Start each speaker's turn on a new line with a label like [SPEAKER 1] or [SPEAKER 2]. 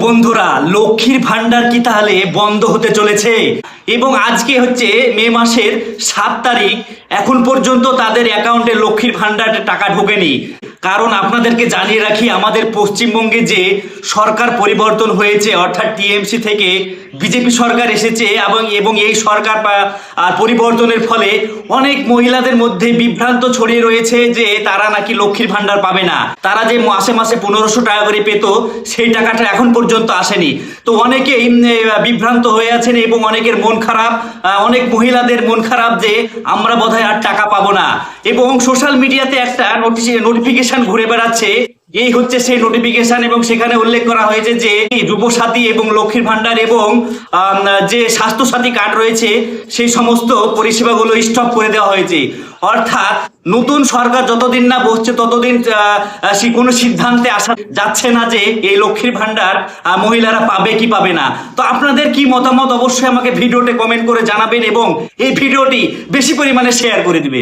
[SPEAKER 1] বন্ধুরা, লক্ষ্মীর ভান্ডার কি তাহলে বন্ধ হতে চলেছে? এবং আজকে হচ্ছে মে মাসের 7 তারিখ, এখন পর্যন্ত তাদের অ্যাকাউন্টে লক্ষ্মীর ভান্ডারের টাকা ঢোকেনি। কারণ আপনাদেরকে জানিয়ে রাখি, আমাদের পশ্চিমবঙ্গে যে সরকার পরিবর্তন হয়েছে, অর্থাৎ টিএমসি থেকে বিজেপি সরকার এসেছে, এবং এই সরকার পরিবর্তনের ফলে অনেক মহিলাদের মধ্যে বিভ্রান্ত ছড়িয়ে রয়েছে যে তারা নাকি লক্ষ্মীর ভান্ডার পাবে না। তারা যে মাসে মাসে 1500 টাকা করে পেত, সেই টাকাটা এখন পর্যন্ত আসেনি। তো অনেকেই বিভ্রান্ত হয়ে আছেন এবং অনেকের মন খারাপ, অনেক মহিলাদের মন খারাপ যে আমরা বোধহয় আর টাকা পাবো না। এবং সোশ্যাল মিডিয়াতে একটা নোটিফিকেশন ঘুরে বেড়াচ্ছে, এই হচ্ছে সেই নোটিফিকেশন, এবং সেখানে উল্লেখ করা হয়েছে যে যুবসাথী এবং লক্ষ্মীর ভান্ডার এবং যে স্বাস্থ্যসাথী কার্ড রয়েছে সেই সমস্ত পরিষেবাগুলো স্টপ করে দেওয়া হয়েছে। অর্থাৎ নতুন সরকার যতদিন না বসছে ততদিন কোনো সিদ্ধান্তে আসা যাচ্ছে না যে এই লক্ষ্মীর ভান্ডার মহিলারা পাবে কি পাবে না। তো আপনাদের কি মতামত অবশ্যই আমাকে ভিডিওতে কমেন্ট করে জানাবেন এবং এই ভিডিওটি বেশি পরিমাণে শেয়ার করে দিবেন।